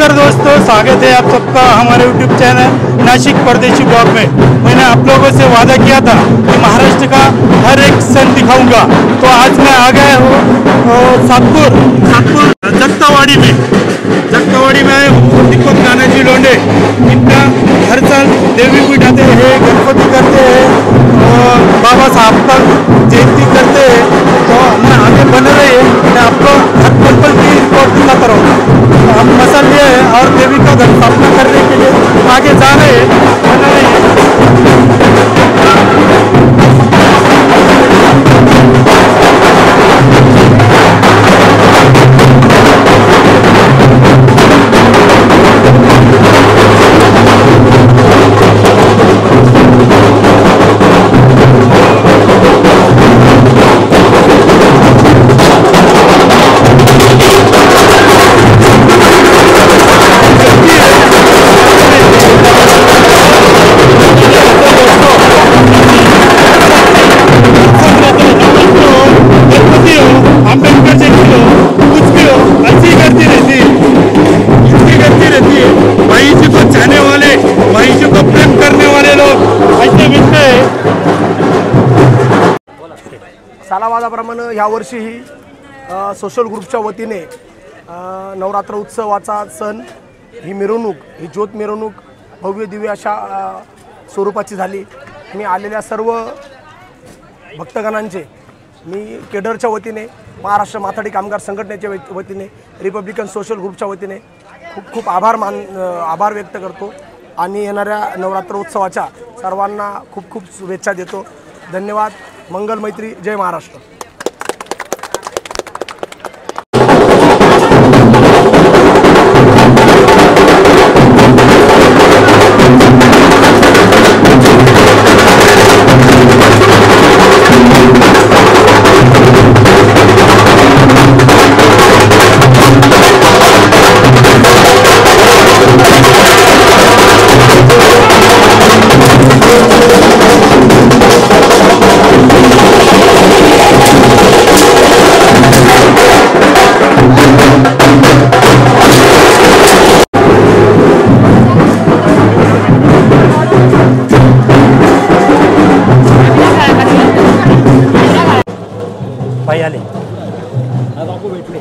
नमस्कार दोस्तों, स्वागत है आप सबका हमारे YouTube चैनल नासिक परदेशी ब्लॉग में। मैंने आप लोगों से वादा किया था कि महाराष्ट्र का हर एक सन दिखाऊंगा, तो आज मैं आ गया हूँ सातपुर जगतावाड़ी में आया हूँ। दीपक नानाजी लोंढे इनका हर साल देवी बिठाते हैं, गणपति करते हैं और बाबा साहब का जयंती करते हैं। तो मैं आगे बन रही है, मैं आपको हर पल की रिपोर्ट दिखाता रहूँगा। तो हम मसल लिए हैं और देवी का घर स्थापना करने के लिए आगे जा रहे हैं, बन रहे हैं। सालावादाप्रमाणे यावर्षीही सोशल ग्रुपच्या वतीने नवरात्र उत्सवाचा सण ही मिरवणूक, ही ज्योत मिरवणूक भव्य दिव्य अशा स्वरूपाची झाली। मी आलेल्या सर्व भक्तगणांचे मी केडरच्या वतीने, महाराष्ट्र माथाडी कामगार संघटनेच्या वतीने, रिपब्लिकन सोशल ग्रुपच्या वतीने खूप खूप आभार व्यक्त करतो आणि येणाऱ्या नवरात्र उत्सवाच्या सर्वांना खूप खूप शुभेच्छा देतो। धन्यवाद। मंगल मैत्री। जय महाराष्ट्र। बापू भेटले।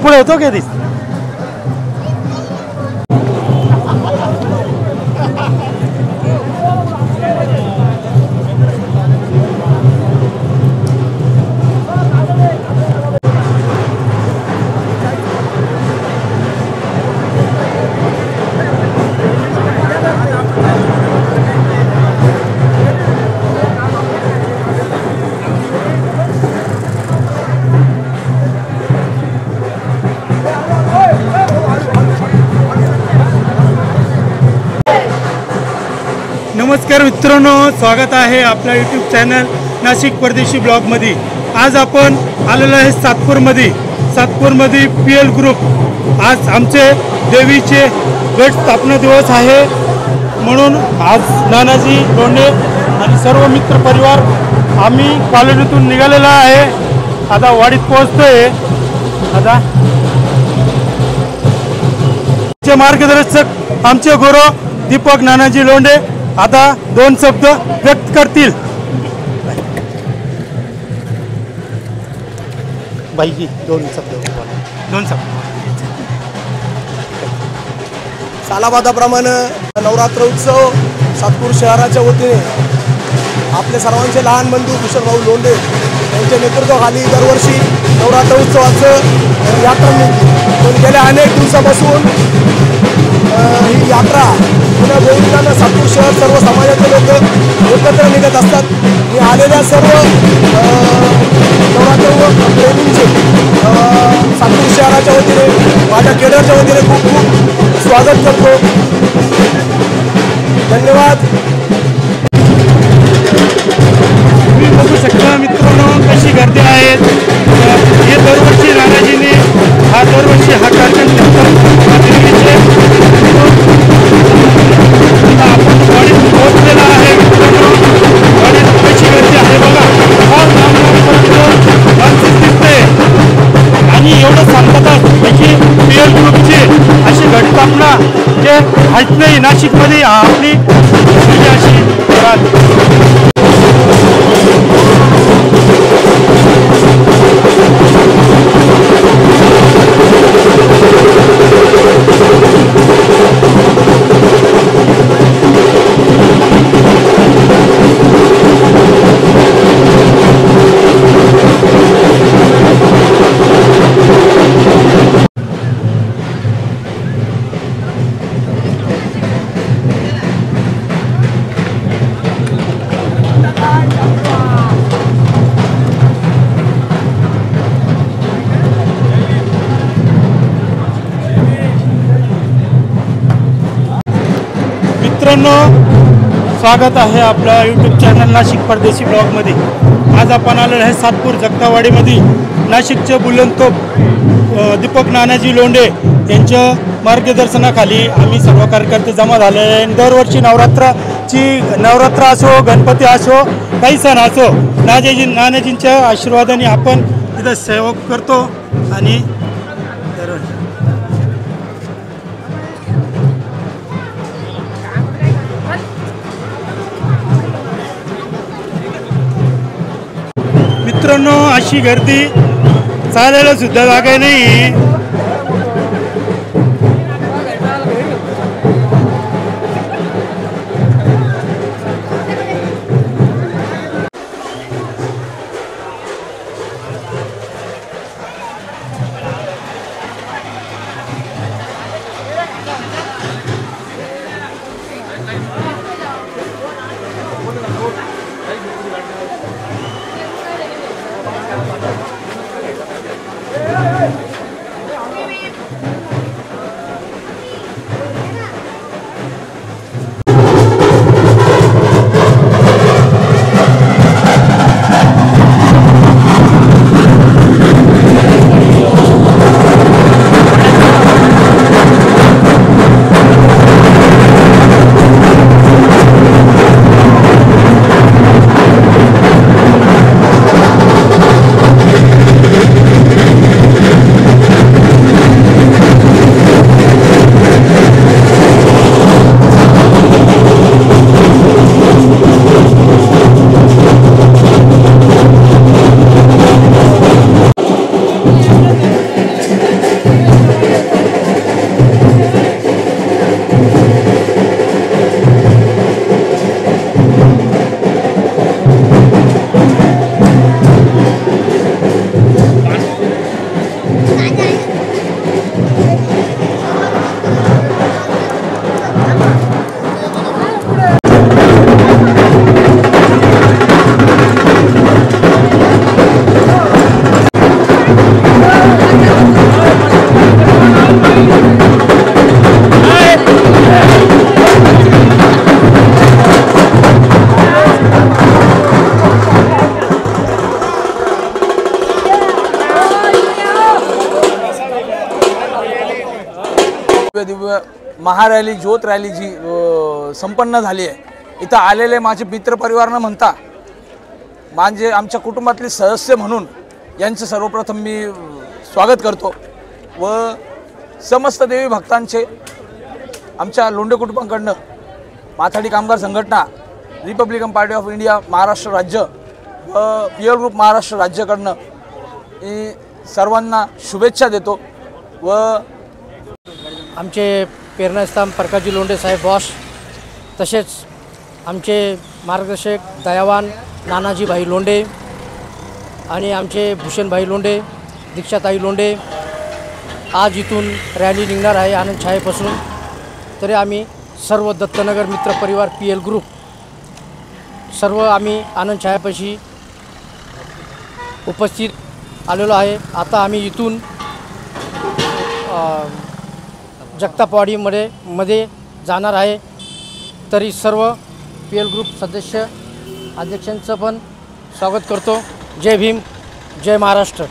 पुढे होतो काय दिस नमस्कार मित्रांनो, स्वागत आहे आपल्या YouTube चॅनल नाशिक परदेशी ब्लॉगमध्ये। आज आपण आलेलो आहे सातपूरमध्ये PL ग्रुप आज आमचे देवीचे गट स्थापना दिवस आहे म्हणून आज नानाजी लोंढे आणि सर्व मित्र परिवार आम्ही कॉलेजीतून निघालेला आहे. आता वाडीत पोहोचतोय. आता आमचे मार्गदर्शक आमचे गुरु दीपक नानाजी लोंढे आता 2 शब्द व्यक्त करतील. बाईजी 2 शब्द. सालाबादाप्रमाणे नवरात्र उत्सव सातपूर शहराच्या वतीने आपले सर्वांचे लहान बंधू भूषणभाऊ लोंढे यांच्या नेतृत्वाखाली दरवर्षी नवरात्र उत्सवाचं यात्रा निघते. पण गेल्या अनेक दिवसापासून ही यात्रा पुन्हा गोविंदांना सातपूर शहर सर्व समाजाचे लोक एकत्र निघत असतात. मी आलेल्या सर्व नवरात्र प्रेमींचे सातपूर शहराच्या वतीने माझ्या केडरच्या वतीने खूप खूप स्वागत करतो. धन्यवाद. तुम्ही बघू शकता मित्रांनो कशी गर्दी आहेत. हे दरवर्षी नानाजीने दरवर्षी हा कार्यक्रम आपण वाडीत पोहोचलेला आहे. मित्रांनो वाडीत कशी गर्दी आहे बघा. माणसं दिसते आणि एवढं सांगतात की PL ग्रुपची अशी घटस्थापना जे आहेत नाही नाशिकमध्ये आपली अशी स्वागत आहे आपल्या यूट्यूब चॅनल नाशिक परदेशी ब्लॉगमध्ये. आज आपण आलेलो आहे सातपूर जगतावाडीमध्ये नाशिकचे बुलंदतोप दीपक नानाजी लोंढे यांच्या मार्गदर्शनाखाली आम्ही सर्व कार्यकर्ते जमा झाले आहे. दरवर्षी नवरात्र असो गणपती असो काही सण असो नानाजींच्या आशीर्वादाने आपण तिथं सेवा करतो. आणि मित्रांनो अशी गर्दी चालायला सुद्धा जागा नाही. दिव्य महारॅली ज्योत रॅली जी संपन्न झाली आहे, इथं आलेले माझे मित्रपरिवार न म्हणता म्हणजे आमच्या कुटुंबातले सदस्य म्हणून यांचं सर्वप्रथम मी स्वागत करतो व समस्त देवी भक्तांचे आमच्या लोंढे कुटुंबाकडनं माथाडी कामगार संघटना, Republican party of India Maharashtra राज्य व पीएल ग्रुप महाराष्ट्र राज्याकडनं मी सर्वांना शुभेच्छा देतो व आमचे प्रेरणास्थान प्रकाशजी लोंढे साहेब बॉस, तसेच आमचे मार्गदर्शक दयावान नानाजीभाई लोंढे आणि आमचे भूषणभाई लोंढे, दीक्षाताई लोंढे, आज इथून रॅली निघणार आहे आनंद छायेपासून. तरी आम्ही सर्व दत्तनगर मित्र परिवार पीएल ग्रुप सर्व आम्ही आनंद छायापाशी उपस्थित आलेलो आहे. आता आम्ही इथून जगतापवाडीमध्ये जाणार आहे. तरी सर्व पीएल ग्रुप सदस्य अध्यक्षांचं पण स्वागत करतो. जय भीम, जय महाराष्ट्र.